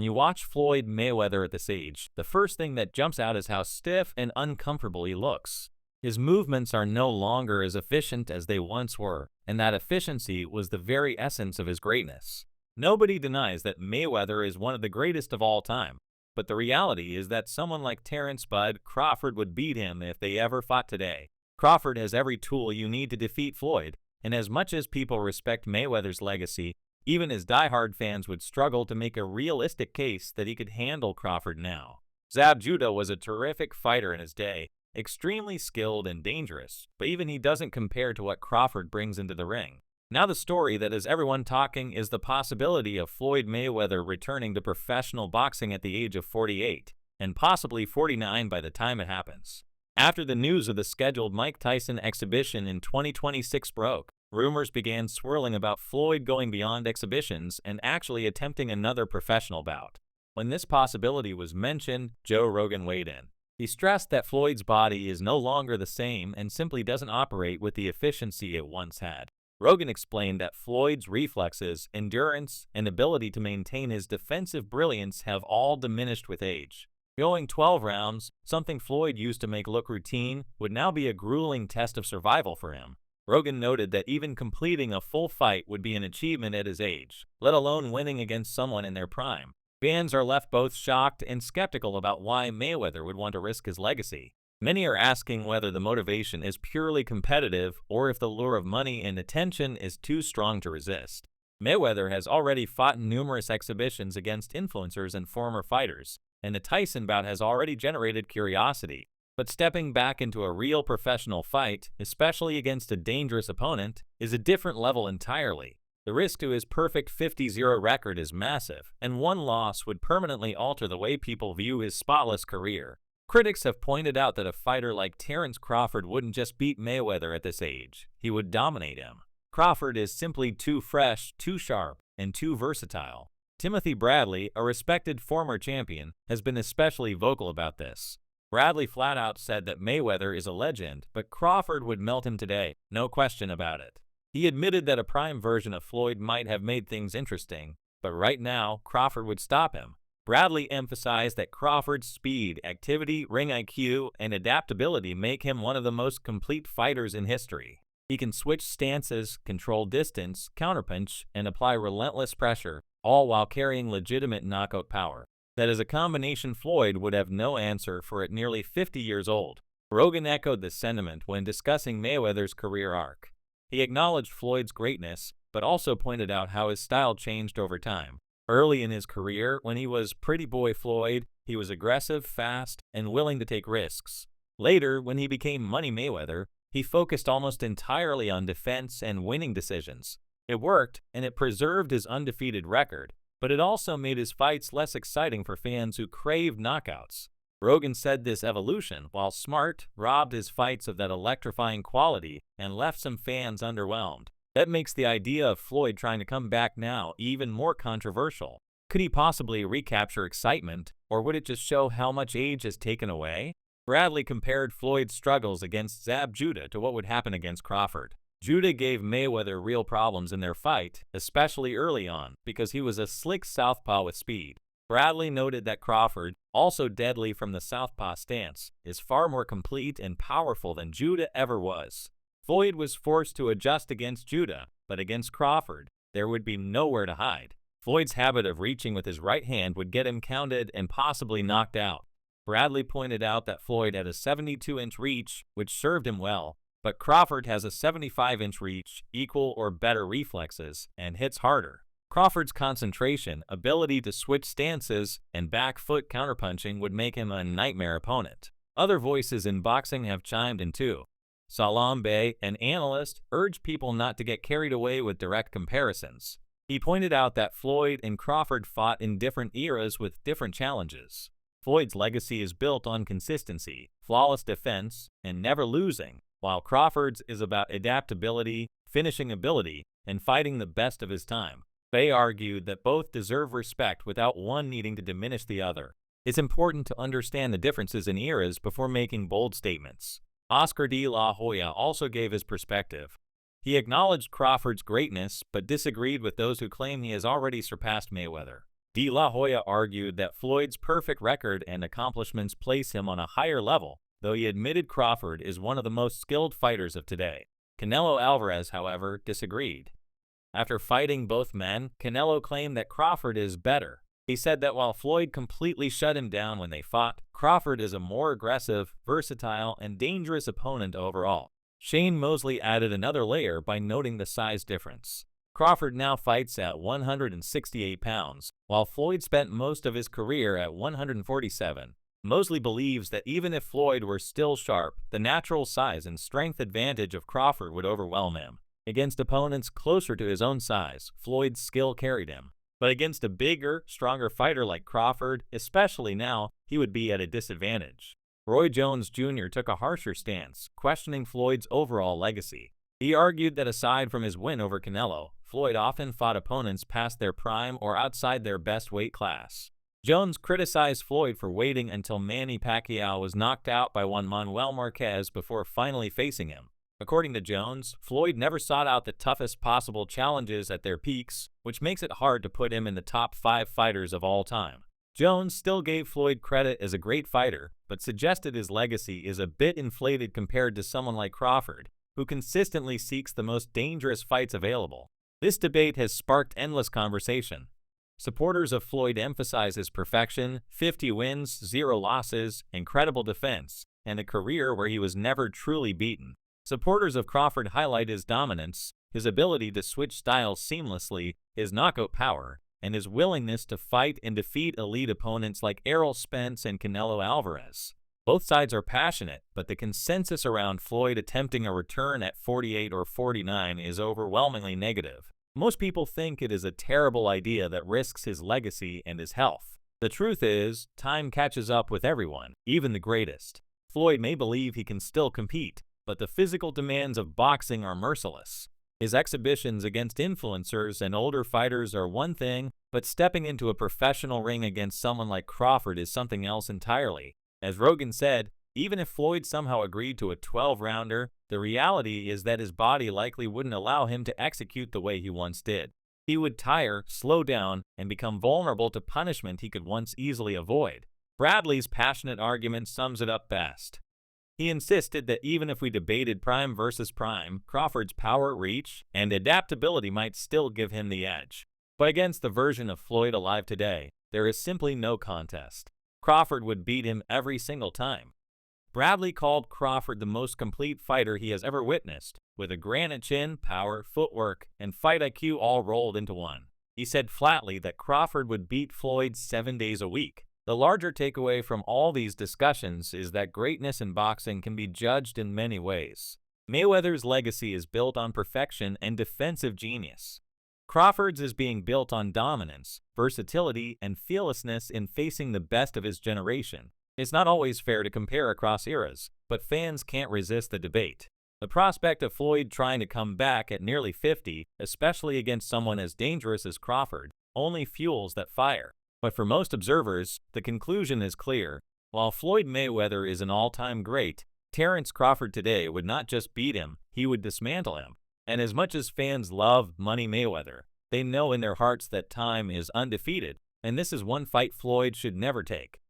you watch Floyd Mayweather at this age, the first thing that jumps out is how stiff and uncomfortable he looks. His movements are no longer as efficient as they once were, and that efficiency was the very essence of his greatness. Nobody denies that Mayweather is one of the greatest of all time, but the reality is that someone like Terence "Bud" Crawford would beat him if they ever fought today. Crawford has every tool you need to defeat Floyd, and as much as people respect Mayweather's legacy, even his diehard fans would struggle to make a realistic case that he could handle Crawford now. Zab Judah was a terrific fighter in his day, extremely skilled and dangerous, but even he doesn't compare to what Crawford brings into the ring. Now the story that has everyone talking is the possibility of Floyd Mayweather returning to professional boxing at the age of 48, and possibly 49 by the time it happens. After the news of the scheduled Mike Tyson exhibition in 2026 broke, rumors began swirling about Floyd going beyond exhibitions and actually attempting another professional bout. When this possibility was mentioned, Joe Rogan weighed in. He stressed that Floyd's body is no longer the same and simply doesn't operate with the efficiency it once had. Rogan explained that Floyd's reflexes, endurance, and ability to maintain his defensive brilliance have all diminished with age. Going 12 rounds, something Floyd used to make look routine, would now be a grueling test of survival for him. Rogan noted that even completing a full fight would be an achievement at his age, let alone winning against someone in their prime. Fans are left both shocked and skeptical about why Mayweather would want to risk his legacy. Many are asking whether the motivation is purely competitive or if the lure of money and attention is too strong to resist. Mayweather has already fought in numerous exhibitions against influencers and former fighters, and the Tyson bout has already generated curiosity. But stepping back into a real professional fight, especially against a dangerous opponent, is a different level entirely. The risk to his perfect 50-0 record is massive, and one loss would permanently alter the way people view his spotless career. Critics have pointed out that a fighter like Terence Crawford wouldn't just beat Mayweather at this age, he would dominate him. Crawford is simply too fresh, too sharp, and too versatile. Timothy Bradley, a respected former champion, has been especially vocal about this. Bradley flat out said that Mayweather is a legend, but Crawford would melt him today, no question about it. He admitted that a prime version of Floyd might have made things interesting, but right now, Crawford would stop him. Bradley emphasized that Crawford's speed, activity, ring IQ, and adaptability make him one of the most complete fighters in history. He can switch stances, control distance, counterpunch, and apply relentless pressure, all while carrying legitimate knockout power. That is a combination Floyd would have no answer for at nearly 50 years old. Rogan echoed this sentiment when discussing Mayweather's career arc. He acknowledged Floyd's greatness, but also pointed out how his style changed over time. Early in his career, when he was Pretty Boy Floyd, he was aggressive, fast, and willing to take risks. Later, when he became Money Mayweather, he focused almost entirely on defense and winning decisions. It worked, and it preserved his undefeated record, but it also made his fights less exciting for fans who craved knockouts. Rogan said this evolution, while smart, robbed his fights of that electrifying quality and left some fans underwhelmed. That makes the idea of Floyd trying to come back now even more controversial. Could he possibly recapture excitement, or would it just show how much age has taken away? Bradley compared Floyd's struggles against Zab Judah to what would happen against Crawford. Judah gave Mayweather real problems in their fight, especially early on, because he was a slick southpaw with speed. Bradley noted that Crawford, also deadly from the southpaw stance, is far more complete and powerful than Judah ever was. Floyd was forced to adjust against Judah, but against Crawford, there would be nowhere to hide. Floyd's habit of reaching with his right hand would get him counted and possibly knocked out. Bradley pointed out that Floyd had a 72-inch reach, which served him well, but Crawford has a 75-inch reach, equal or better reflexes, and hits harder. Crawford's concentration, ability to switch stances, and back foot counterpunching would make him a nightmare opponent. Other voices in boxing have chimed in too. Salam Bey, an analyst, urged people not to get carried away with direct comparisons. He pointed out that Floyd and Crawford fought in different eras with different challenges. Floyd's legacy is built on consistency, flawless defense, and never losing, while Crawford's is about adaptability, finishing ability, and fighting the best of his time. Bey argued that both deserve respect without one needing to diminish the other. It's important to understand the differences in eras before making bold statements. Oscar de la Hoya also gave his perspective. He acknowledged Crawford's greatness, but disagreed with those who claim he has already surpassed Mayweather. De La Hoya argued that Floyd's perfect record and accomplishments place him on a higher level, though he admitted Crawford is one of the most skilled fighters of today. Canelo Alvarez, however, disagreed. After fighting both men, Canelo claimed that Crawford is better. He said that while Floyd completely shut him down when they fought, Crawford is a more aggressive, versatile, and dangerous opponent overall. Shane Mosley added another layer by noting the size difference. Crawford now fights at 168 pounds, while Floyd spent most of his career at 147. Mosley believes that even if Floyd were still sharp, the natural size and strength advantage of Crawford would overwhelm him. Against opponents closer to his own size, Floyd's skill carried him. But against a bigger, stronger fighter like Crawford, especially now, he would be at a disadvantage. Roy Jones Jr. took a harsher stance, questioning Floyd's overall legacy. He argued that aside from his win over Canelo, Floyd often fought opponents past their prime or outside their best weight class. Jones criticized Floyd for waiting until Manny Pacquiao was knocked out by one Manuel Marquez before finally facing him. According to Jones, Floyd never sought out the toughest possible challenges at their peaks, which makes it hard to put him in the top 5 fighters of all time. Jones still gave Floyd credit as a great fighter, but suggested his legacy is a bit inflated compared to someone like Crawford, who consistently seeks the most dangerous fights available. This debate has sparked endless conversation. Supporters of Floyd emphasize his perfection, 50 wins, 0 losses, incredible defense, and a career where he was never truly beaten. Supporters of Crawford highlight his dominance, his ability to switch styles seamlessly, his knockout power, and his willingness to fight and defeat elite opponents like Errol Spence and Canelo Alvarez. Both sides are passionate, but the consensus around Floyd attempting a return at 48 or 49 is overwhelmingly negative. Most people think it is a terrible idea that risks his legacy and his health. The truth is, time catches up with everyone, even the greatest. Floyd may believe he can still compete, but the physical demands of boxing are merciless. His exhibitions against influencers and older fighters are one thing, but stepping into a professional ring against someone like Crawford is something else entirely. As Rogan said, even if Floyd somehow agreed to a 12-rounder, the reality is that his body likely wouldn't allow him to execute the way he once did. He would tire, slow down, and become vulnerable to punishment he could once easily avoid. Bradley's passionate argument sums it up best. He insisted that even if we debated prime versus prime, Crawford's power, reach, and adaptability might still give him the edge. But against the version of Floyd alive today, there is simply no contest. Crawford would beat him every single time. Bradley called Crawford the most complete fighter he has ever witnessed, with a granite chin, power, footwork, and fight IQ all rolled into one. He said flatly that Crawford would beat Floyd 7 days a week. The larger takeaway from all these discussions is that greatness in boxing can be judged in many ways. Mayweather's legacy is built on perfection and defensive genius. Crawford's is being built on dominance, versatility, and fearlessness in facing the best of his generation. It's not always fair to compare across eras, but fans can't resist the debate. The prospect of Floyd trying to come back at nearly 50, especially against someone as dangerous as Crawford, only fuels that fire. But for most observers, the conclusion is clear. While Floyd Mayweather is an all-time great, Terence Crawford today would not just beat him, he would dismantle him. And as much as fans love Money Mayweather, they know in their hearts that time is undefeated, and this is one fight Floyd should never take.